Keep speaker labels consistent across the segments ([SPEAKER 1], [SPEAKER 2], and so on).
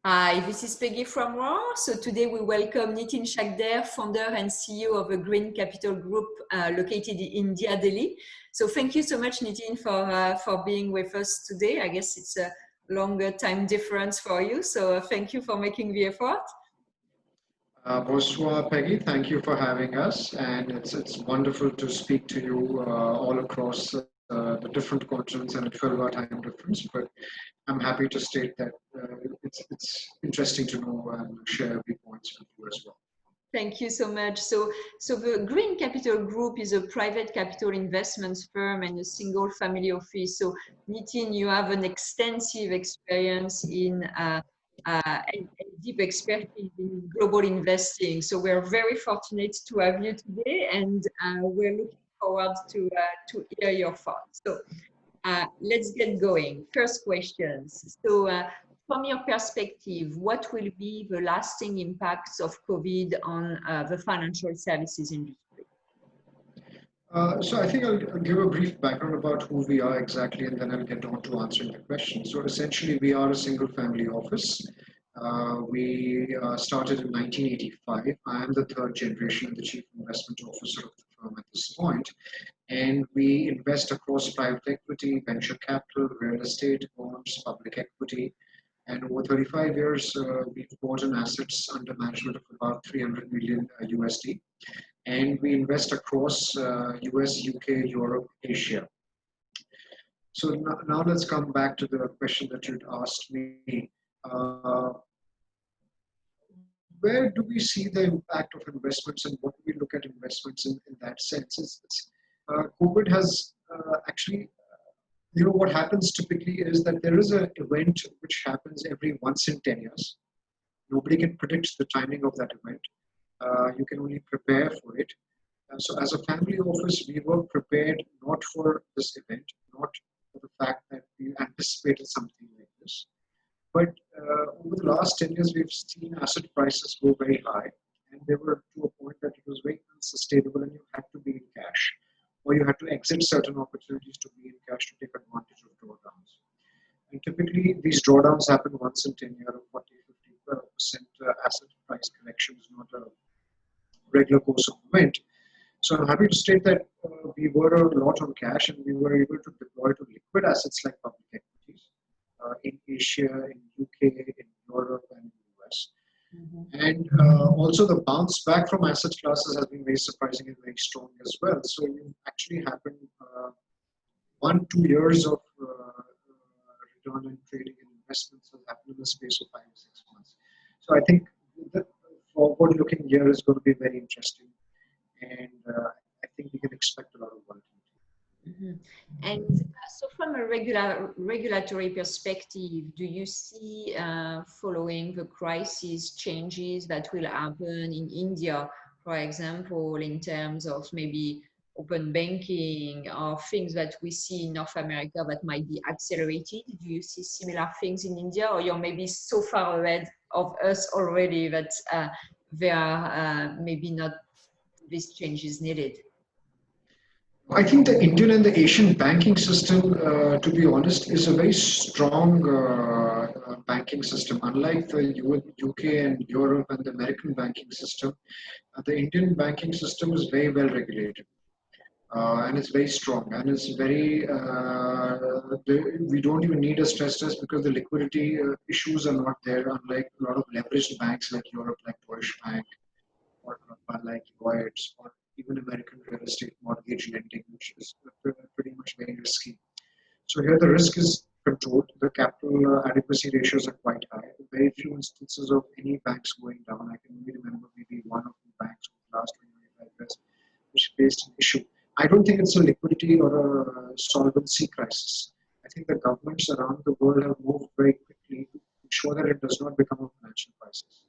[SPEAKER 1] Hi, this is Peggy from Raw. So today we welcome Nitin Shakdher, founder and CEO of a Green Capital Group located in India, Delhi. So thank you so much, Nitin, for being with us today. I guess it's a longer time difference for you. So thank you for making the effort.
[SPEAKER 2] Bonsoir, Peggy. Thank you for having us, and it's wonderful to speak to you all across the different continents and a 12-hour time difference. But I'm happy to state that it's interesting to know and share viewpoints with you as well.
[SPEAKER 1] Thank you so much. So the Green Capital Group is a private capital investments firm and a single family office. So Nitin, you have an extensive experience in and deep expertise in global investing. So we're very fortunate to have you today, and we're looking forward to hear your thoughts. So let's get going. First questions. So from your perspective, what will be the lasting impacts of COVID on the financial services industry?
[SPEAKER 2] So I think I'll give a brief background about who we are exactly, and then I'll get on to answering the question. So essentially, we are a single-family office. We started in 1985. I am the third generation and the chief investment officer of the firm at this point. And we invest across private equity, venture capital, real estate, bonds, public equity. And over 35 years, we've bought in assets under management of about 300 million USD. And we invest across US, UK, Europe, Asia. So now let's come back to the question that you'd asked me. Uh, where do we see the impact of investments, and what do we look at investments in that sense? COVID has actually, what happens typically is that there is an event which happens every once in 10 years. Nobody can predict the timing of that event. You can only prepare for it. So as a family office, we were prepared not for this event, not for the fact that we anticipated something like this. But over the last 10 years, we've seen asset prices go very high. And they were to a point that it was very unsustainable and you had to be in cash. Or you had to exit certain opportunities to be in cash to take advantage of drawdowns. And typically, these drawdowns happen once in 10 years, 40, 50% asset price correction is not a regular course of event. So I'm happy to state that we were a lot on cash and we were able to deploy to liquid assets like public equities in Asia, in UK, in Europe, and in the US. And also the bounce back from asset classes has been very surprising and very strong as well. So you actually happened 1-2 years of return in trading and investments has happened in the space of 5 or 6 months. So I think the forward-looking year is going to be very interesting. And I think we can expect a lot of volatility.
[SPEAKER 1] And so from a regulatory perspective, do you see following the crisis changes that will happen in India, for example, in terms of maybe open banking or things that we see in North America that might be accelerated? Do you see similar things in India, or you're maybe so far ahead of us already that there are maybe not these changes needed?
[SPEAKER 2] I think the Indian and the Asian banking system, to be honest, is a very strong banking system. Unlike the UK and Europe and the American banking system, the Indian banking system is very well regulated. And it's very strong, and it's very we don't even need a stress test because the liquidity issues are not there, unlike a lot of leveraged banks like Europe, like Deutsche Bank, or like Lloyd's, or even American real estate mortgage lending, which is pretty much very risky. So here the risk is controlled. The capital adequacy ratios are quite high. Very few instances of any banks going down. I can only remember maybe one of the banks in the last 25 years which faced an issue. I don't think it's a liquidity or a solvency crisis. I think the governments around the world have moved very quickly to ensure that it does not become a financial crisis.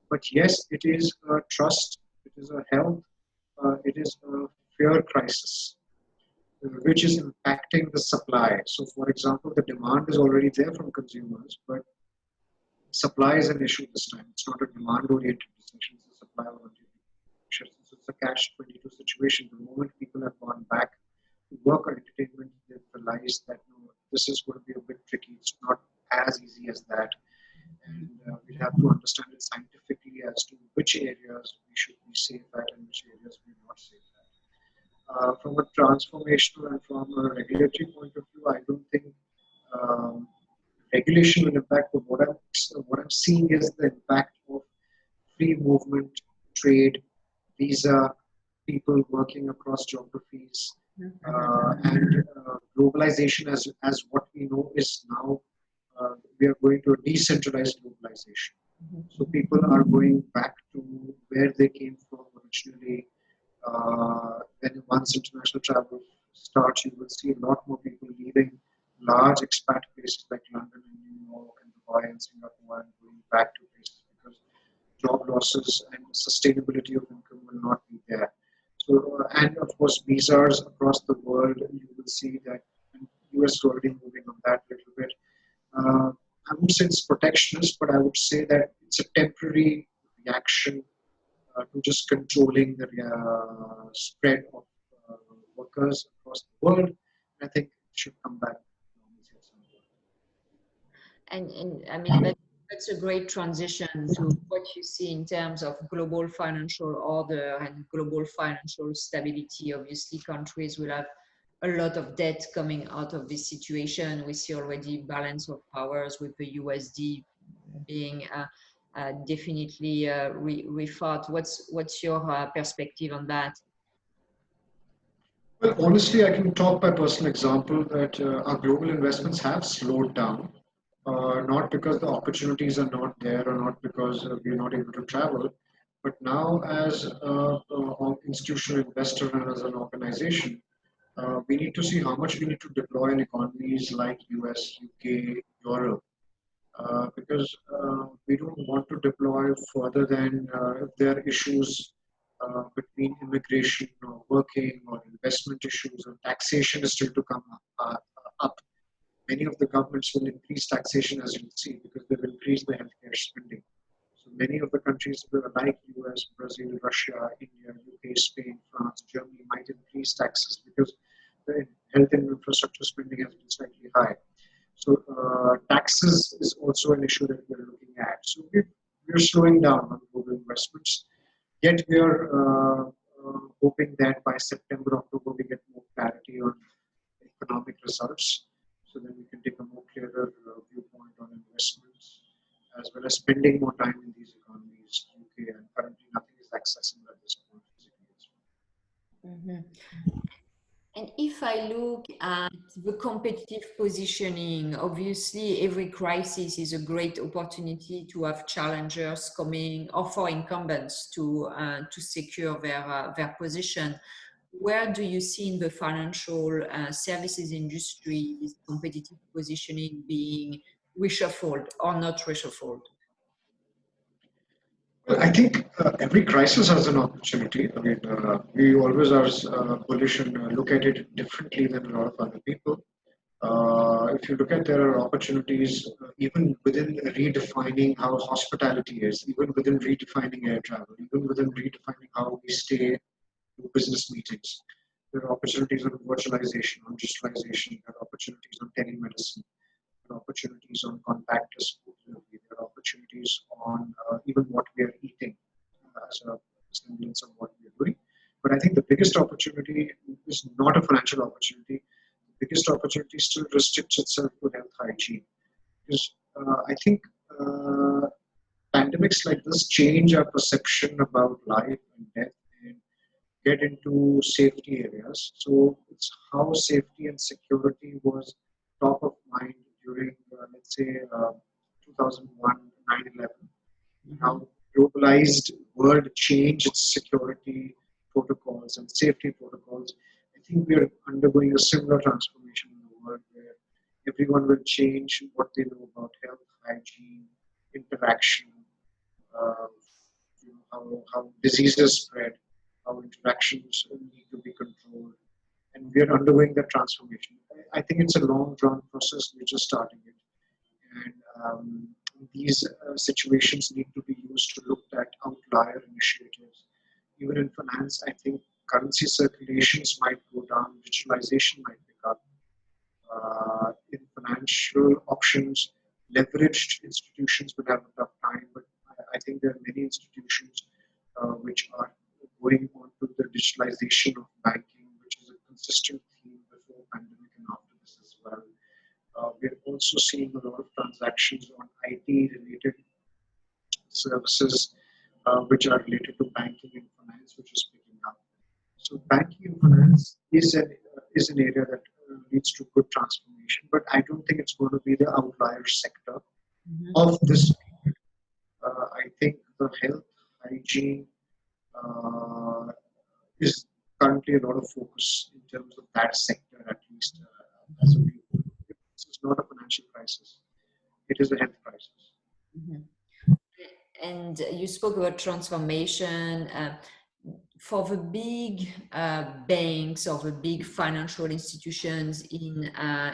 [SPEAKER 2] But yes, it is a trust, it is a health, it is a fear crisis, which is impacting the supply. So, for example, the demand is already there from consumers, but supply is an issue this time. It's not a demand-oriented decision; it's a supply-oriented decision. So it's a catch-22 situation. The moment people have gone back to work or entertainment, they've realized that no, this is going to be a bit tricky. It's not as easy as that. And we'd have to understand it scientifically as to which areas we should be safe at and which areas we're not safe at. From a transformational and from a regulatory point of view, I don't think um, regulation will impact. But what I'm seeing is the impact of free movement, trade, visa, people working across geographies, and globalization as what we know is now. We are going to a decentralized globalization. So people are going back to where they came from originally. When once international travel starts, you will see a lot more people leaving large expat places like London and New York and Dubai and Singapore and going back to places because job losses and sustainability of income will not be there. So, and of course, visas across the world, you will see that, and US already moving on that a little bit. Uh, I wouldn't say it's protectionist, but I would say that it's a temporary reaction to just controlling the spread of workers across the world. I think it should come back to normalcy at some point.
[SPEAKER 1] And I mean, that's a great transition to what you see in terms of global financial order and global financial stability. Obviously, countries will have a lot of debt coming out of this situation. We see already balance of powers with the USD being definitely rethought. What's your perspective on that?
[SPEAKER 2] Well, honestly, I can talk by personal example that our global investments have slowed down, not because the opportunities are not there or not because we're not able to travel, but now as an institutional investor and as an organization, we need to see how much we need to deploy in economies like US, UK, Europe, because we don't want to deploy further than if there are issues between immigration or working or investment issues or taxation is still to come up. Many of the governments will increase taxation as you'll see because they've increased the healthcare spending. So many of the countries like US, Brazil, Russia, India, UK, Spain, France, Germany might increase taxes because the health and infrastructure spending has been slightly high. So taxes is also an issue that we're looking at. So we're slowing down on global investments. Yet we are hoping that by September, October, we get more clarity on economic results, so then we can take a more clearer viewpoint on investments, as well as spending more time in these economies. UK and currently nothing is accessible at this point physically as well.
[SPEAKER 1] Mm-hmm. And if I look at the competitive positioning, obviously every crisis is a great opportunity to have challengers coming or for incumbents to secure their position. Where do you see in the financial services industry this competitive positioning being reshuffled or not reshuffled?
[SPEAKER 2] Well, I think every crisis has an opportunity. I mean, we always are bullish and look at it differently than a lot of other people. If you look at there are opportunities even within redefining how hospitality is, even within redefining air travel, even within redefining how we stay to business meetings. There are opportunities on virtualization, on digitalization, there are opportunities on telemedicine, there are opportunities on contactless food delivery, there are opportunities on even what we are eating as a semblance of what we are doing. But I think the biggest opportunity is not a financial opportunity. The biggest opportunity still restricts itself to health hygiene. Because I think pandemics like this change our perception about life and death and get into safety areas. So it's how safety and security was top of mind during, let's say, 2001, 9/11.
[SPEAKER 1] Mm-hmm.
[SPEAKER 2] How globalized world changed its security protocols and safety protocols. I think we are undergoing a similar transformation in the world where everyone will change what they know about health, hygiene, interaction, uh, how diseases spread, how interactions need to be controlled, and we are undergoing that transformation. I think it's a long drawn process. We're just starting it, and these situations need to be used to look at outlier initiatives. Even in finance, I think currency circulations might go down, digitalization might pick up. In financial options, leveraged institutions will have a tough time, but I think there are many institutions which are going on to the digitalization of banking, which is a consistent theme before pandemic and after this as well. We're also seeing a lot of transactions on IT related services which are related to banking and finance, which is picking up. So banking and finance is an area that leads to good transformation, but I don't think it's going to be the outlier sector of this. I think the health, hygiene is currently a lot of focus in terms of that sector, at least as a view. This is not a financial crisis; it is a health crisis.
[SPEAKER 1] Mhm. And you spoke about transformation. For the big banks or the big financial institutions in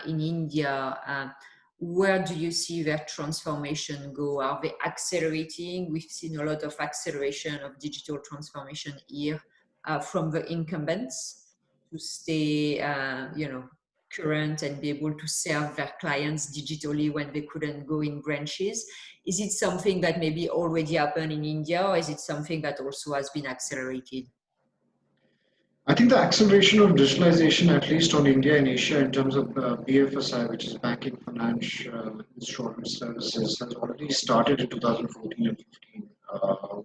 [SPEAKER 1] India, where do you see their transformation go? Are they accelerating? We've seen a lot of acceleration of digital transformation here from the incumbents to stay, current and be able to serve their clients digitally when they couldn't go in branches. Is it something that maybe already happened in India, or is it something that also has been accelerated?
[SPEAKER 2] I think the acceleration of digitalization, at least on India and Asia, in terms of BFSI, which is banking, finance, insurance services, has already started in 2014 and 15.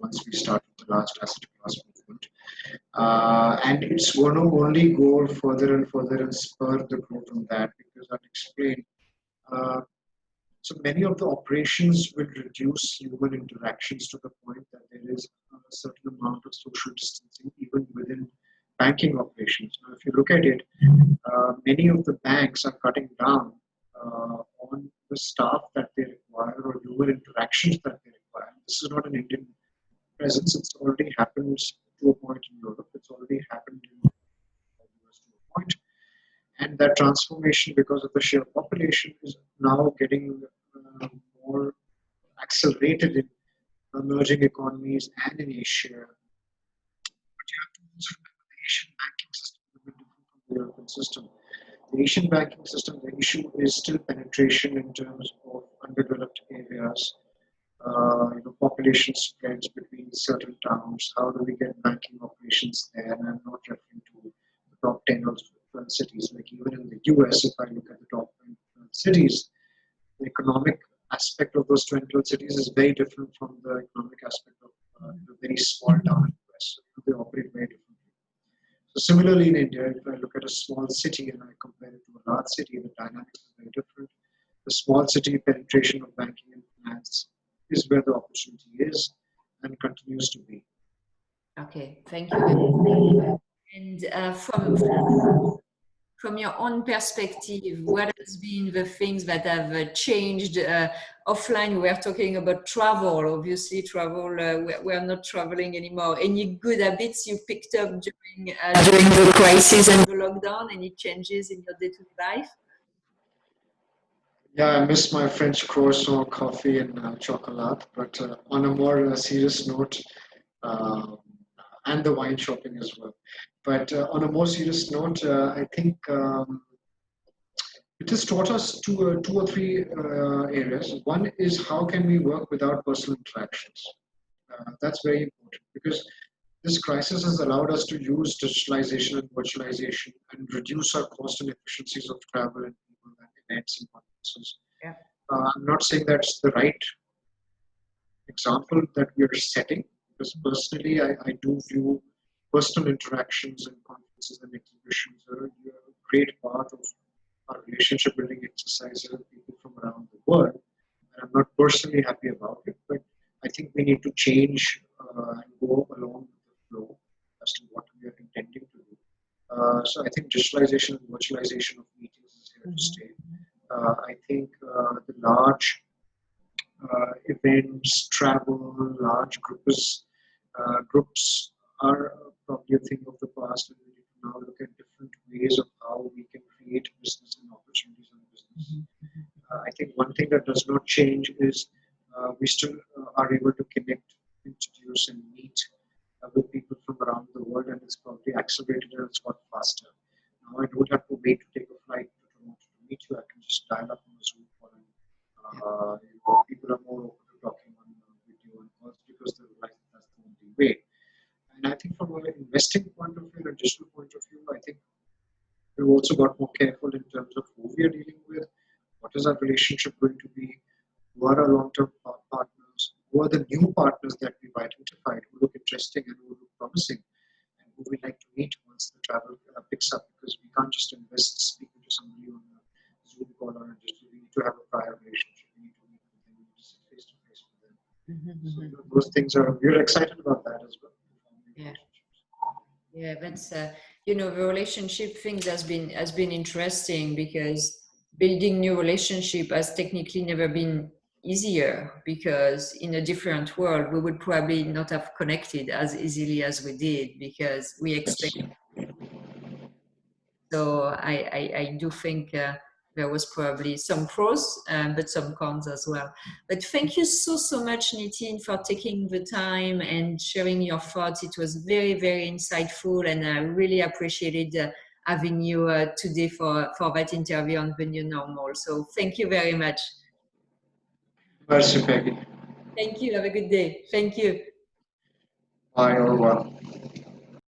[SPEAKER 2] Once we started the last asset class movement, and it's going to only go further and further and spur the growth on that, because I'll explain. Uh, so many of the operations will reduce human interactions to the point that there is a certain amount of social distancing even within banking operations. Now, if you look at it, many of the banks are cutting down on the staff that they require or human interactions that they require. This is not an Indian presence. It's already happened to a point in Europe. It's already happened in the US to a point. And that transformation, because of the sheer population, is now getting more accelerated in emerging economies and in Asia. But you have to also remember the Asian banking system is a bit different from the European system. The Asian banking system, the issue is still penetration in terms of undeveloped areas, population spreads between certain towns. How do we get banking operations there? And I'm not referring to the top 10 or 12 cities. Like even in the US, if I look at the top 10 12 cities, the economic aspect of those 10 12 cities is very different from the economic aspect of the very small town in the US. So they operate very differently. So similarly in India, if I look at a small city and I compare it to a large city, the dynamics is very different. The small city penetration of banking and finance is where the opportunity is and continues to be.
[SPEAKER 1] Okay, thank you. And from your own perspective, what has been the things that have changed offline? We are talking about travel. Obviously, travel, we are not traveling anymore. Any good habits you picked up during the crisis and the lockdown? Any changes in your day-to-day life?
[SPEAKER 2] Yeah, I miss my French croissant, coffee, and chocolate. But on a more serious note, uh, and the wine shopping as well. But on a more serious note, I think it has taught us two or three areas. One is how can we work without personal interactions. That's very important because this crisis has allowed us to use digitalization and virtualization and reduce our cost and efficiencies of travel and people and events and conferences.
[SPEAKER 1] Yeah.
[SPEAKER 2] I'm not saying that's the right example that we are setting, because personally, I do view personal interactions and conferences and exhibitions are a great part of our relationship building exercises with people from around the world. And I'm not personally happy about it, but I think we need to change and go along with the flow as to what we are intending to do. So I think digitalization and virtualization of meetings is here to stay. I think the large events, travel, large groups are probably a thing of the past, and we need to now look at different ways of how we can create business and opportunities in business. I think one thing that does not change is we still are able to connect, introduce, and meet with people from around the world, and it's probably accelerated and it's got faster. Now I don't have to wait to take a flight to Toronto to meet you. I can just dial up on a Zoom call and People are more open to talking on video and calls because they realize that that's the only way. And I think from an investing point of view, a digital point of view, I think we've also got more careful in terms of who we are dealing with, what is our relationship going to be, who are our long-term partners, who are the new partners that we've identified who look interesting and who look promising, and who we like to meet once the travel picks up, because we can't just invest speaking to somebody on a Zoom call or a digital. We need to have a prior relationship. We need to meet with them. We need to sit face to face with them. So those things are, we're excited about that as well.
[SPEAKER 1] Yeah. Yeah, that's you know, the relationship thing has been interesting, because building new relationship has technically never been easier, because in a different world we would probably not have connected as easily as we did, because we expect. So I do think there was probably some pros, but some cons as well. But thank you so much, Nitin, for taking the time and sharing your thoughts. It was very, very insightful, and I really appreciated having you today for that interview on the new normal. So thank you very much.
[SPEAKER 2] Merci, Peggy.
[SPEAKER 1] Thank you. Have a good day. Thank you.
[SPEAKER 2] Bye, au revoir.